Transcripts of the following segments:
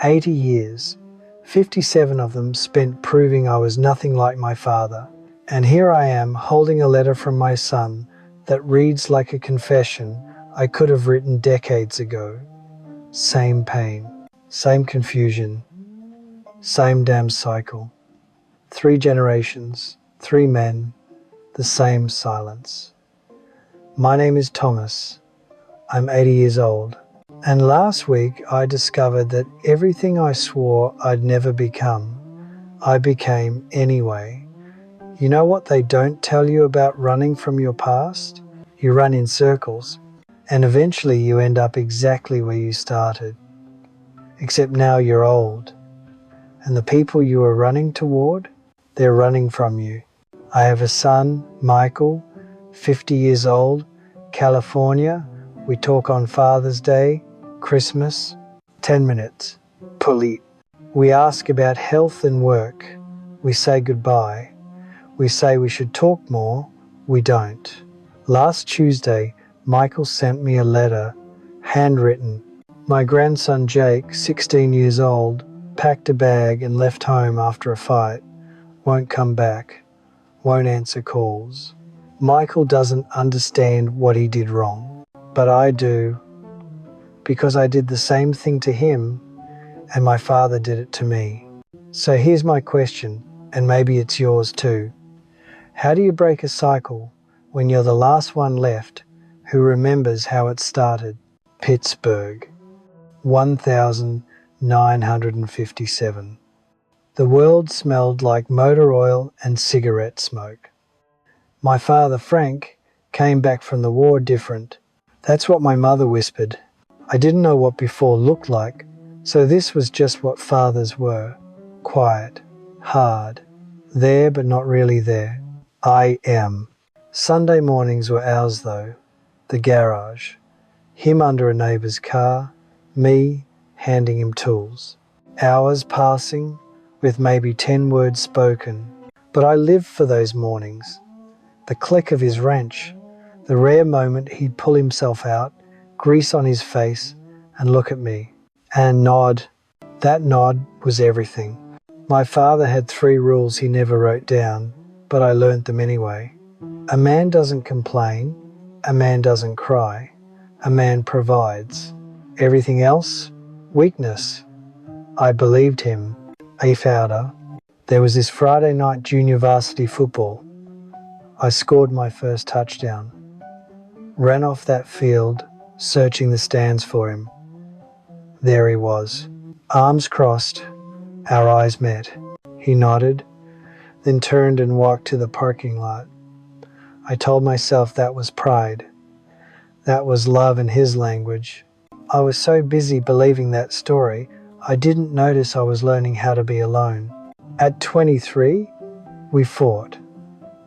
80 years, 57 of them spent proving I was nothing like my father. And here I am holding a letter from my son that reads like a confession I could have written decades ago. Same pain, same confusion, same damn cycle. 3 generations, 3 men, the same silence. My name is Thomas. I'm 80 years old. And last week I discovered that everything I swore I'd never become, I became anyway. You know what they don't tell you about running from your past? You run in circles, and eventually you end up exactly where you started. Except now you're old, and the people you are running toward, they're running from you. I have a son, Michael, 50 years old, California. We talk on Father's Day, Christmas, 10 minutes. Polite. We ask about health and work. We say goodbye. We say we should talk more. We don't. Last Tuesday, Michael sent me a letter, handwritten. My grandson Jake, 16 years old, packed a bag and left home after a fight. Won't come back. Won't answer calls. Michael doesn't understand what he did wrong, but I do, because I did the same thing to him and my father did it to me. So here's my question, and maybe it's yours too. How do you break a cycle when you're the last one left who remembers how it started? Pittsburgh, 1957. The world smelled like motor oil and cigarette smoke. My father, Frank, came back from the war different. That's what my mother whispered. I didn't know what before looked like, so this was just what fathers were. Quiet, hard, there but not really there. I am. Sunday mornings were ours though. The garage. Him under a neighbour's car, me handing him tools. Hours passing, with maybe 10 words spoken. But I lived for those mornings. The click of his wrench, the rare moment he'd pull himself out, grease on his face, and look at me. And nod. That nod was everything. My father had 3 rules he never wrote down, but I learnt them anyway. A man doesn't complain. A man doesn't cry. A man provides. Everything else? Weakness. I believed him. A founder. There was this Friday night junior varsity football. I scored my first touchdown. Ran off that field, searching the stands for him. There he was. Arms crossed. Our eyes met. He nodded, then turned and walked to the parking lot. I told myself that was pride. That was love in his language. I was so busy believing that story, I didn't notice I was learning how to be alone. At 23, we fought.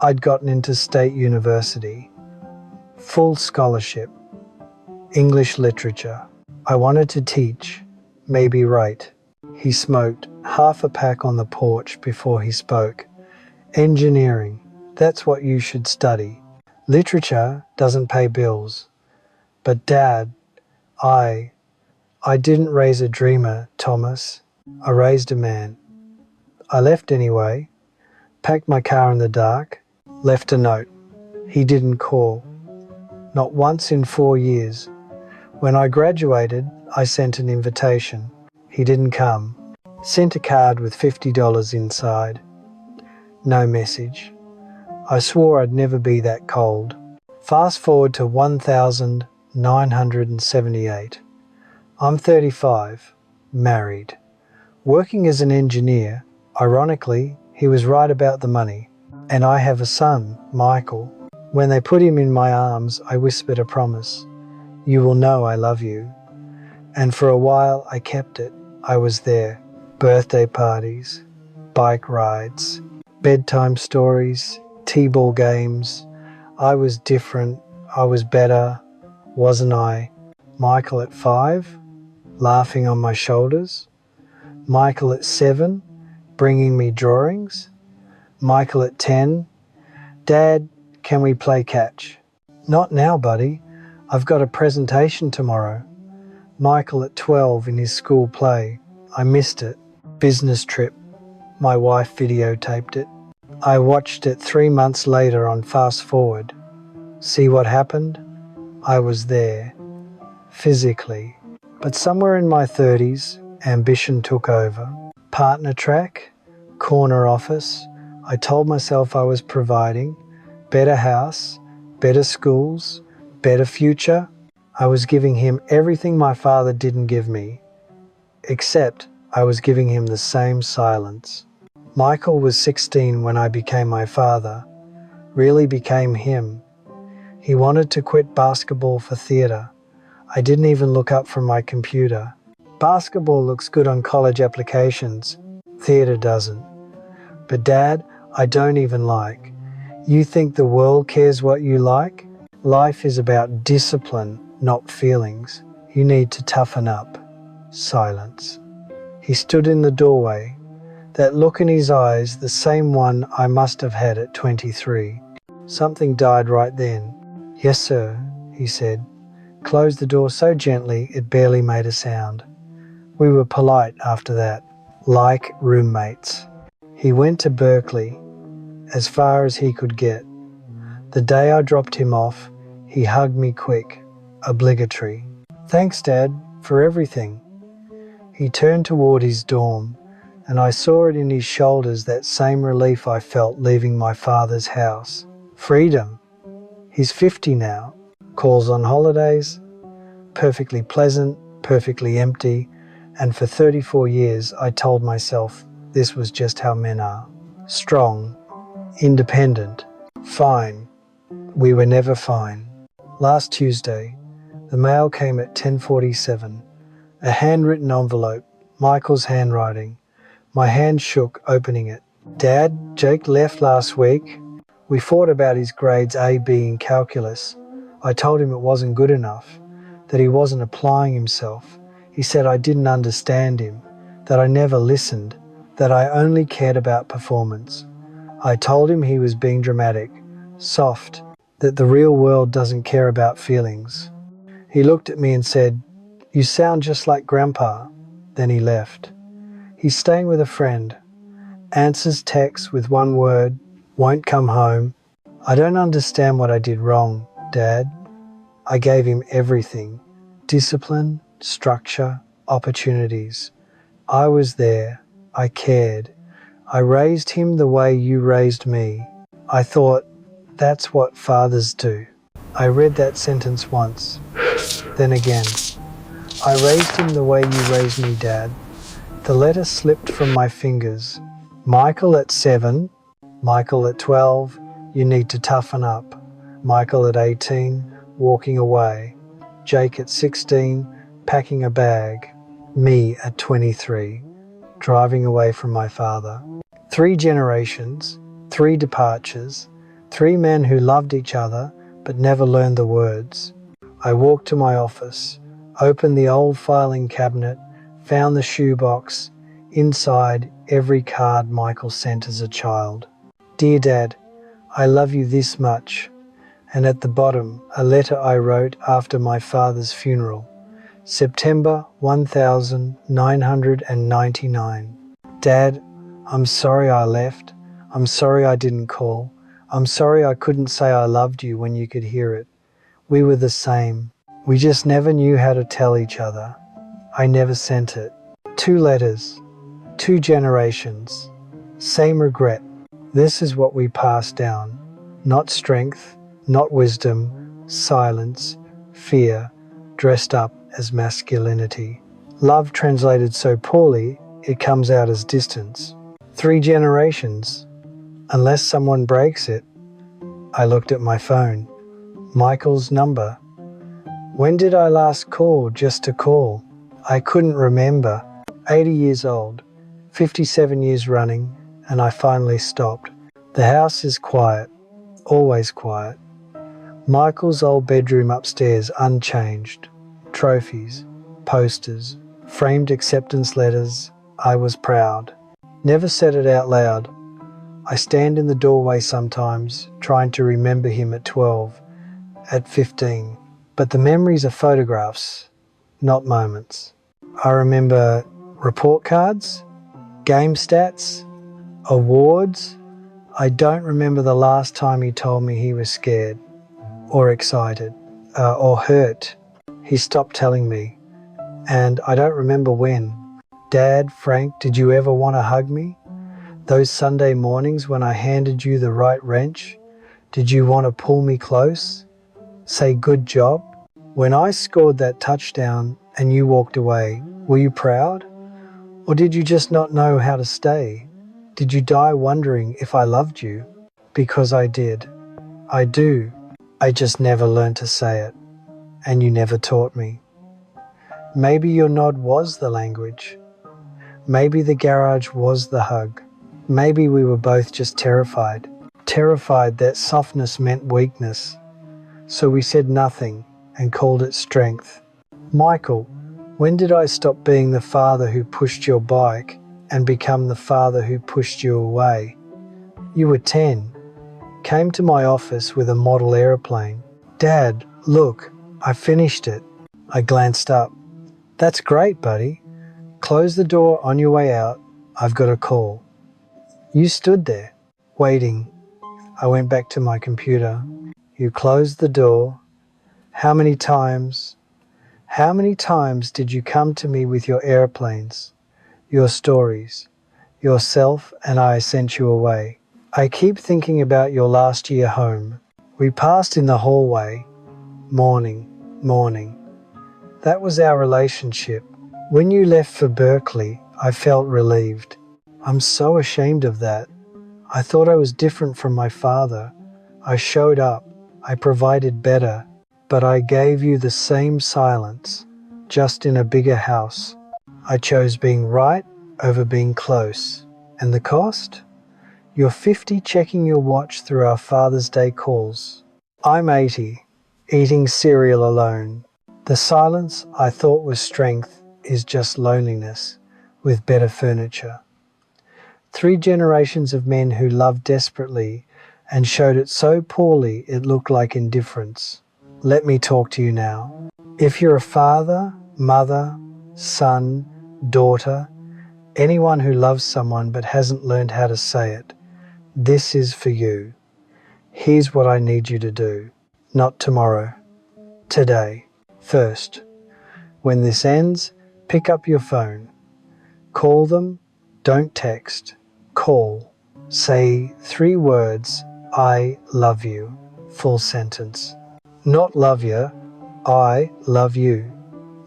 I'd gotten into state university. Full scholarship. English literature. I wanted to teach, maybe write. He smoked half a pack on the porch before he spoke. Engineering. That's what you should study. Literature doesn't pay bills. But Dad, I didn't raise a dreamer, Thomas. I raised a man. I left anyway, packed my car in the dark, left a note. He didn't call. Not once in 4 years. When I graduated, I sent an invitation. He didn't come. Sent a card with $50 inside. No message. I swore I'd never be that cold. Fast forward to 1978. I'm 35, married. Working as an engineer, ironically, he was right about the money. And I have a son, Michael. When they put him in my arms, I whispered a promise. You will know I love you. And for a while I kept it. I was there. Birthday parties, bike rides, bedtime stories, t-ball games. I was different. I was better, wasn't I? Michael at 5, laughing on my shoulders. Michael at 7, bringing me drawings. Michael at 10, Dad, can we play catch? Not now, buddy. I've got a presentation tomorrow. Michael at 12 in his school play. I missed it. Business trip. My wife videotaped it. I watched it 3 months later on Fast Forward. See what happened? I was there, physically. But somewhere in my 30s, ambition took over. Partner track, corner office. I told myself I was providing. Better house, better schools, better future. I was giving him everything my father didn't give me, except I was giving him the same silence. Michael was 16 when I became my father, really became him. He wanted to quit basketball for theatre. I didn't even look up from my computer. Basketball looks good on college applications. Theatre doesn't. But Dad, I don't even like. You think the world cares what you like? Life is about discipline, not feelings. You need to toughen up. Silence. He stood in the doorway. That look in his eyes, the same one I must have had at 23. Something died right then. Yes, sir, he said. Closed the door so gently it barely made a sound. We were polite after that, like roommates. He went to Berkeley, as far as he could get. The day I dropped him off, he hugged me quick, obligatory. Thanks, Dad, for everything. He turned toward his dorm, and I saw it in his shoulders, that same relief I felt leaving my father's house. Freedom. He's 50 now, calls on holidays, perfectly pleasant, perfectly empty, and for 34 years I told myself this was just how men are. Strong, independent, fine. We were never fine. Last Tuesday, the mail came at 10:47. A handwritten envelope, Michael's handwriting. My hand shook opening it. Dad, Jake left last week. We fought about his grades A, B in calculus. I told him it wasn't good enough, that he wasn't applying himself. He said I didn't understand him, that I never listened, that I only cared about performance. I told him he was being dramatic, soft, that the real world doesn't care about feelings. He looked at me and said, "You sound just like Grandpa." Then he left. He's staying with a friend. Answers texts with one word, won't come home. I don't understand what I did wrong, Dad. I gave him everything. Discipline, structure, opportunities. I was there. I cared. I raised him the way you raised me. I thought, that's what fathers do. I read that sentence once, then again. I raised him the way you raised me, Dad. The letter slipped from my fingers. Michael at 7, Michael at 12, you need to toughen up. Michael at 18, walking away. Jake at 16, packing a bag. Me at 23, driving away from my father. 3 generations, 3 departures, 3 men who loved each other but never learned the words. I walked to my office, opened the old filing cabinet, found the shoebox, inside every card Michael sent as a child. Dear Dad, I love you this much. And at the bottom, a letter I wrote after my father's funeral. September 1999. Dad, I'm sorry I left. I'm sorry I didn't call. I'm sorry I couldn't say I loved you when you could hear it. We were the same. We just never knew how to tell each other. I never sent it. 2 letters, 2 generations, same regret. This is what we pass down. Not strength, not wisdom, silence, fear, dressed up as masculinity. Love translated so poorly, it comes out as distance. 3 generations. Unless someone breaks it. I looked at my phone. Michael's number. When did I last call just to call? I couldn't remember. 80 years old, 57 years running, and I finally stopped. The house is quiet, always quiet. Michael's old bedroom upstairs unchanged. Trophies, posters, framed acceptance letters. I was proud. Never said it out loud. I stand in the doorway sometimes, trying to remember him at 12, at 15. But the memories are photographs, not moments. I remember Report cards? Game stats? Awards? I don't remember the last time he told me he was scared, or excited, or hurt. He stopped telling me, and I don't remember when. Dad, Frank, did you ever want to hug me? Those Sunday mornings when I handed you the right wrench, did you want to pull me close? Say good job? When I scored that touchdown and you walked away, were you proud? Or did you just not know how to stay? Did you die wondering if I loved you? Because I did. I do. I just never learned to say it, and you never taught me. Maybe your nod was the language. Maybe the garage was the hug. Maybe we were both just terrified that softness meant weakness. So we said nothing and called it strength. Michael, when did I stop being the father who pushed your bike and become the father who pushed you away? You were 10, came to my office with a model airplane. Dad, look, I finished it. I glanced up. That's great, buddy. Close the door on your way out. I've got a call. You stood there, waiting. I went back to my computer. You closed the door. How many times did you come to me with your airplanes, your stories, yourself, and I sent you away? I keep thinking about your last year home. We passed in the hallway, morning. That was our relationship. When you left for Berkeley, I felt relieved. I'm so ashamed of that. I thought I was different from my father. I showed up. I provided better. But I gave you the same silence, just in a bigger house. I chose being right over being close. And the cost? You're 50 checking your watch through our Father's Day calls. I'm 80, eating cereal alone. The silence I thought was strength is just loneliness with better furniture. 3 generations of men who loved desperately and showed it so poorly it looked like indifference. Let me talk to you now. If you're a father, mother, son, daughter, anyone who loves someone but hasn't learned how to say it, this is for you. Here's what I need you to do. Not tomorrow. Today. First. When this ends, pick up your phone. Call them. Don't text. Call. Say 3 words. I love you. Full sentence. Not love you. I love you.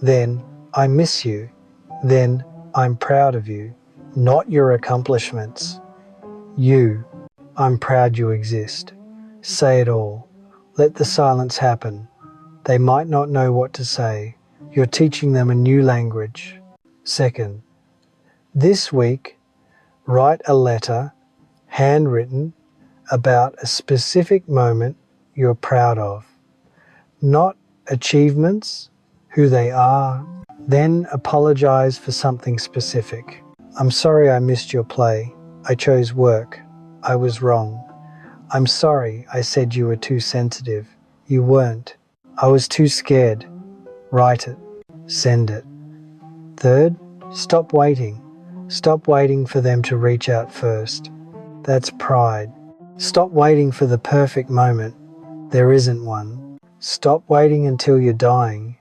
Then I miss you. Then I'm proud of you. Not your accomplishments. You. I'm proud you exist. Say it all. Let the silence happen. They might not know what to say. You're teaching them a new language. Second, this week, write a letter, handwritten, about a specific moment you're proud of. Not achievements, who they are. Then apologize for something specific. I'm sorry I missed your play. I chose work. I was wrong. I'm sorry I said you were too sensitive. You weren't. I was too scared. Write it. Send it. Third, stop waiting. Stop waiting for them to reach out first. That's pride. Stop waiting for the perfect moment. There isn't one. Stop waiting until you're dying.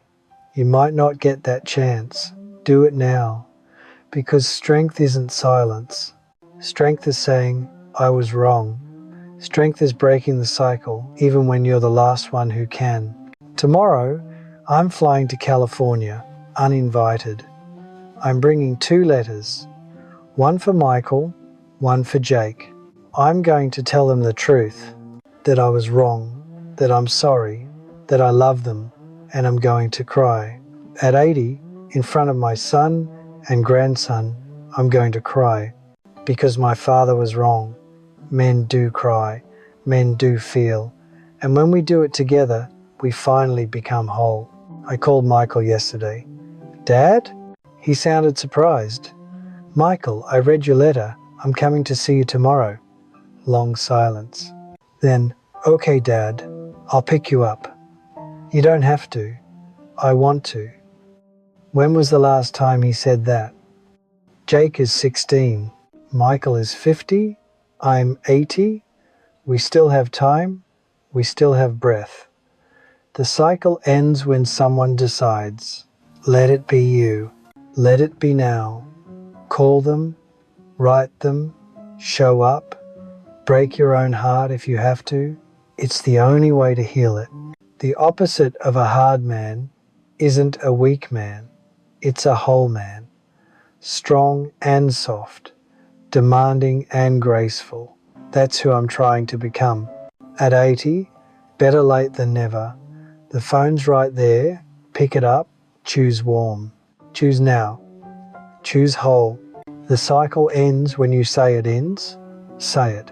You might not get that chance. Do it now. Because strength isn't silence. Strength is saying, I was wrong. Strength is breaking the cycle, even when you're the last one who can. Tomorrow, I'm flying to California, uninvited. I'm bringing 2 letters. One for Michael, one for Jake. I'm going to tell them the truth, that I was wrong, that I'm sorry, that I love them, and I'm going to cry. At 80, in front of my son and grandson, I'm going to cry, because my father was wrong. Men do cry, men do feel, and when we do it together, we finally become whole. I called Michael yesterday. Dad? He sounded surprised. Michael, I read your letter. I'm coming to see you tomorrow. Long silence. Then, okay, Dad, I'll pick you up. You don't have to. I want to. When was the last time he said that? Jake is 16. Michael is 50. I'm 80. We still have time. We still have breath. The cycle ends when someone decides. Let it be you. Let it be now. Call them, write them, show up, break your own heart if you have to. It's the only way to heal it. The opposite of a hard man isn't a weak man. It's a whole man. Strong and soft. Demanding and graceful. That's who I'm trying to become. At 80, better late than never. The phone's right there. Pick it up. Choose warm. Choose now. Choose whole. The cycle ends when you say it ends. Say it.